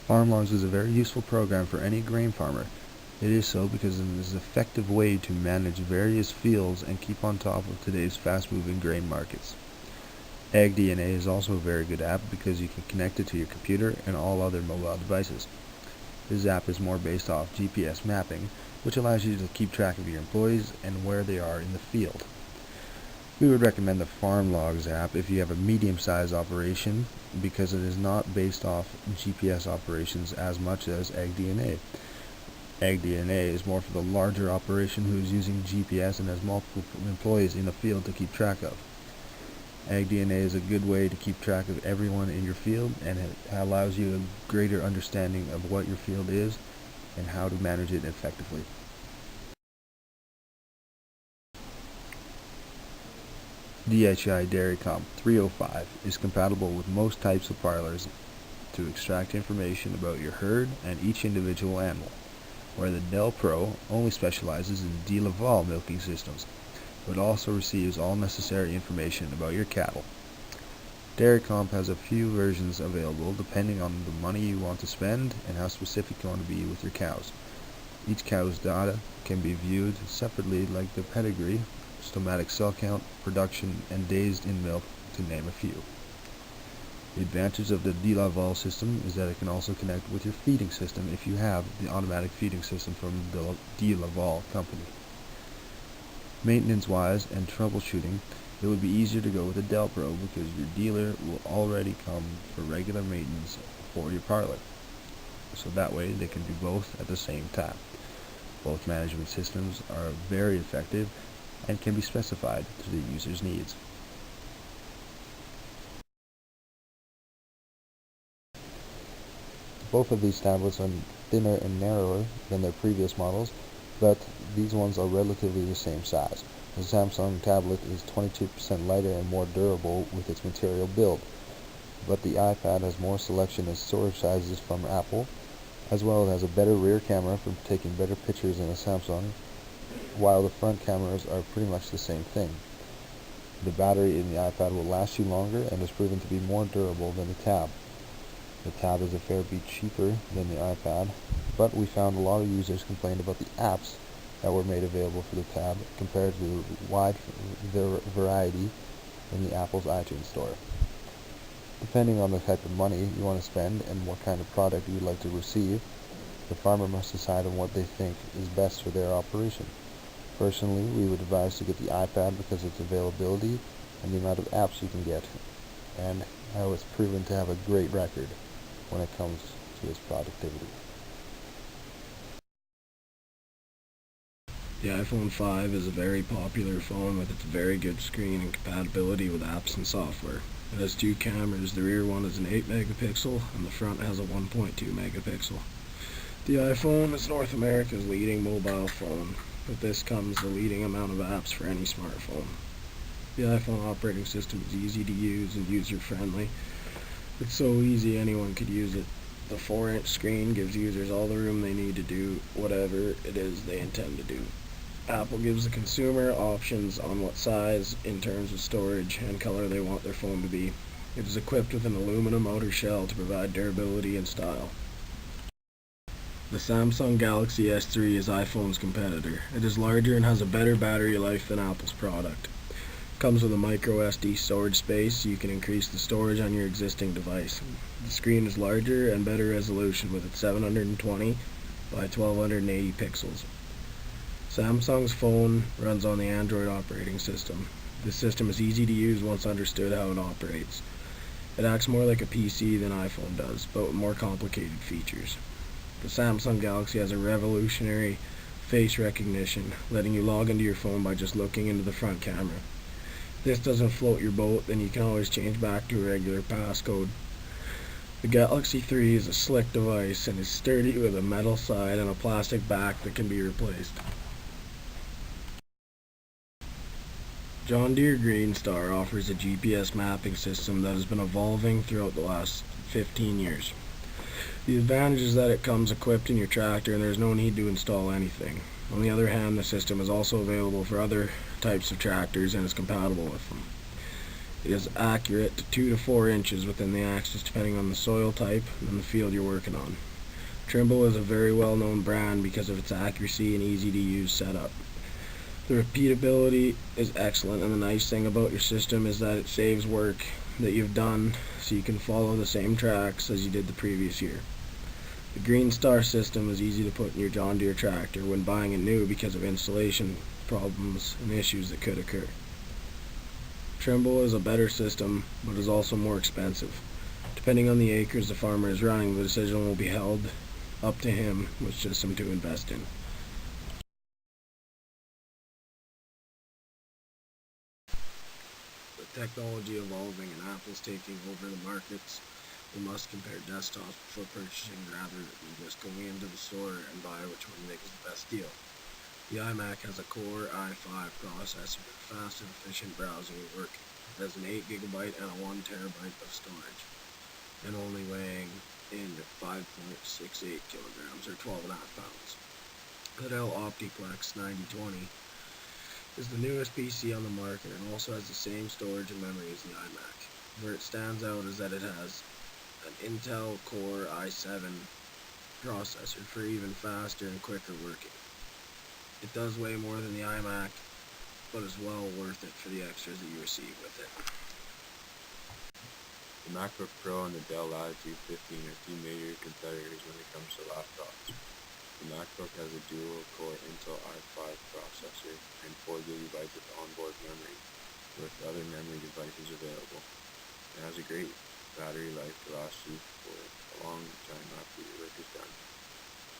FarmLogs is a very useful program for any grain farmer. It is so because it is an effective way to manage various fields and keep on top of today's fast-moving grain markets. AgDNA is also a very good app because you can connect it to your computer and all other mobile devices. This app is more based off GPS mapping, which allows you to keep track of your employees and where they are in the field. We would recommend the FarmLogs app if you have a medium-sized operation because it is not based off GPS operations as much as AgDNA. AgDNA is more for the larger operation who is using GPS and has multiple employees in the field to keep track of. AgDNA is a good way to keep track of everyone in your field, and it allows you a greater understanding of what your field is and how to manage it effectively. DHI DairyComp 305 is compatible with most types of parlors to extract information about your herd and each individual animal, where the Del Pro only specializes in De Laval milking systems, but also receives all necessary information about your cattle. DairyComp has a few versions available depending on the money you want to spend and how specific you want to be with your cows. Each cow's data can be viewed separately, like the pedigree, stomatic cell count, production, and days in milk, to name a few. The advantage of the De Laval system is that it can also connect with your feeding system if you have the automatic feeding system from the De Laval company. Maintenance-wise and troubleshooting, it would be easier to go with a Del Pro because your dealer will already come for regular maintenance for your parlor. So that way they can do both at the same time. Both management systems are very effective and can be specified to the user's needs. Both of these tablets are thinner and narrower than their previous models, but these ones are relatively the same size. The Samsung tablet is 22% lighter and more durable with its material build, but the iPad has more selection of storage sizes from Apple, as well as a better rear camera for taking better pictures than a Samsung, while the front cameras are pretty much the same thing. The battery in the iPad will last you longer and is proven to be more durable than the Tab. The Tab is a fair bit cheaper than the iPad, but we found a lot of users complained about the apps that were made available for the Tab compared to the wide variety in the Apple's iTunes Store. Depending on the type of money you want to spend and what kind of product you would like to receive, the farmer must decide on what they think is best for their operation. Personally, we would advise to get the iPad because of its availability and the amount of apps you can get, and how it's proven to have a great record when it comes to its productivity. The iPhone 5 is a very popular phone with its very good screen and compatibility with apps and software. It has two cameras. The rear one is an 8 megapixel and the front has a 1.2 megapixel. The iPhone is North America's leading mobile phone. With this comes the leading amount of apps for any smartphone. The iPhone operating system is easy to use and user-friendly. It's so easy anyone could use it. The 4-inch screen gives users all the room they need to do whatever it is they intend to do. Apple gives the consumer options on what size, in terms of storage, and color they want their phone to be. It is equipped with an aluminum outer shell to provide durability and style. The Samsung Galaxy S3 is iPhone's competitor. It is larger and has a better battery life than Apple's product. It comes with a micro SD storage space so you can increase the storage on your existing device. The screen is larger and better resolution with its 720 by 1280 pixels. Samsung's phone runs on the Android operating system. This system is easy to use once understood how it operates. It acts more like a PC than iPhone does, but with more complicated features. The Samsung Galaxy has a revolutionary face recognition, letting you log into your phone by just looking into the front camera. If this doesn't float your boat, then you can always change back to a regular passcode. The Galaxy 3 is a slick device and is sturdy with a metal side and a plastic back that can be replaced. John Deere Greenstar offers a GPS mapping system that has been evolving throughout the last 15 years. The advantage is that it comes equipped in your tractor and there is no need to install anything. On the other hand, the system is also available for other types of tractors and is compatible with them. is accurate to 2 to 4 inches within the axis depending on the soil type and the field you're working on. Trimble is a very well known brand because of its accuracy and easy to use setup. The repeatability is excellent, and the nice thing about your system is that it saves work that you've done so you can follow the same tracks as you did the previous year. The Green Star system is easy to put in your John Deere tractor when buying it new because of installation problems and issues that could occur. Trimble is a better system, but is also more expensive. Depending on the acres the farmer is running, the decision will be held up to him which system to invest in. With technology evolving and Apple's taking over the markets, we must compare desktops before purchasing rather than just going into the store and buy which one makes the best deal. The iMac has a Core i5 processor for fast and efficient browsing and working. It has an 8GB and a 1TB of storage, and only weighing in at 5.68 kilograms or 12.5 pounds. The Dell Optiplex 9020 is the newest PC on the market and also has the same storage and memory as the iMac. Where it stands out is that it has an Intel Core i7 processor for even faster and quicker working. It does weigh more than the iMac, but is well worth it for the extras that you receive with it. The MacBook Pro and the Dell Latitude 15 are two major competitors when it comes to laptops. The MacBook has a dual-core Intel i5 processor and 4GB of onboard memory, with other memory devices available. It has a great battery life to last you for a long time after your work is done.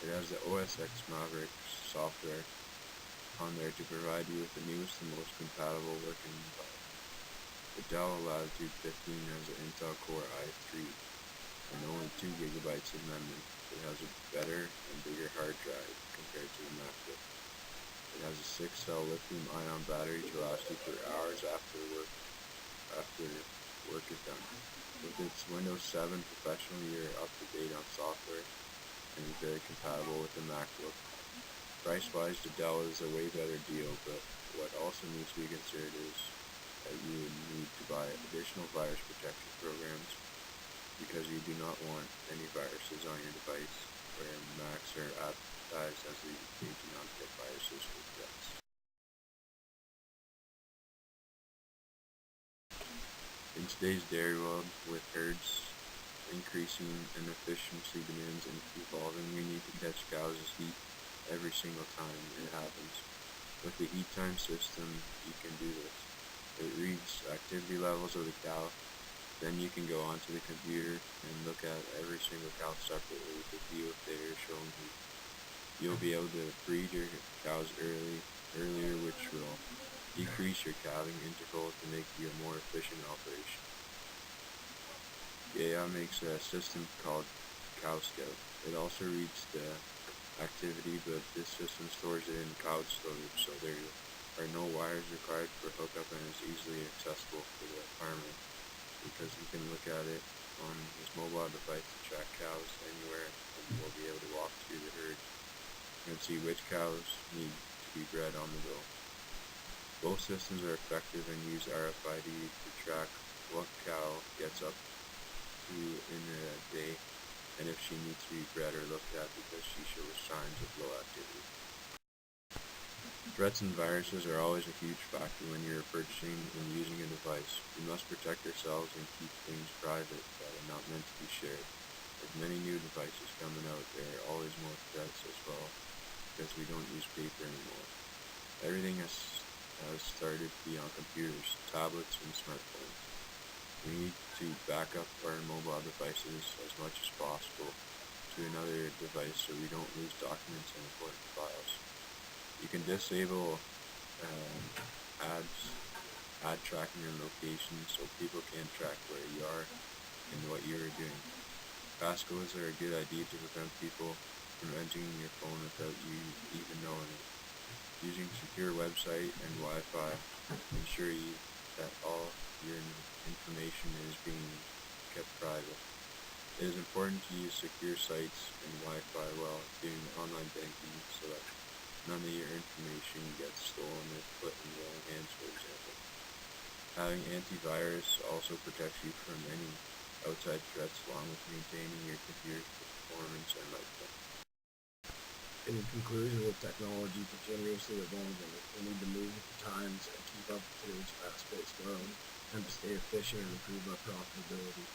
It has the OS X Maverick software on there to provide you with the newest and most compatible working environment. The Dell Latitude 15 has an Intel Core i3 and only 2GB of memory. It has a better and bigger hard drive compared to the MacBook. It has a 6-cell lithium-ion battery to last you for hours after work is done. With its Windows 7 professional, you're up to date on software and is very compatible with the MacBook. Price-wise, the Dell is a way better deal, but what also needs to be considered is that you would need to buy additional virus protection programs because you do not want any viruses on your device, where Macs are advertised as they do not get viruses or threats. In today's dairy world, with herds increasing and efficiency demands and evolving, we need to catch cows' heat every single time it happens. With the heat time system, you can do this. It reads activity levels of the cow, then you can go onto the computer and look at every single cow separately to view if they are showing heat. You'll be able to breed your cows earlier, which will decrease your calving interval to make you a more efficient operation. The AI makes a system called Cow Scout. It also reads the activity, but this system stores it in cloud storage, so there are no wires required for hookup and is easily accessible for the farmer because he can look at it on his mobile device to track cows anywhere, and will be able to walk through the herd and see which cows need to be bred on the go. Both systems are effective and use RFID to track what cow gets up to in a day and if she needs to be bred or looked at because she shows signs of low activity. Threats and viruses are always a huge factor when you're purchasing and using a device. We must protect ourselves and keep things private that are not meant to be shared. With many new devices coming out, there are always more threats as well because we don't use paper anymore. Everything has started to be on computers, tablets, and smartphones. We need to back up our mobile devices as much as possible to another device so we don't lose documents and important files. You can disable ad tracking your location so people can't track where you are and what you are doing. Passcodes are a good idea to prevent people from entering your phone without you even knowing it. Using secure website and Wi-Fi ensure that all your information is being kept private. It is important to use secure sites and Wi-Fi while doing online banking so that none of your information gets stolen or put in the wrong hands, for example. Having antivirus also protects you from any outside threats along with maintaining your computer's performance and lifetime. In conclusion, with technology continuously evolving, we need to move with the times and keep up with today's fast-paced world, and to stay efficient and improve our profitability.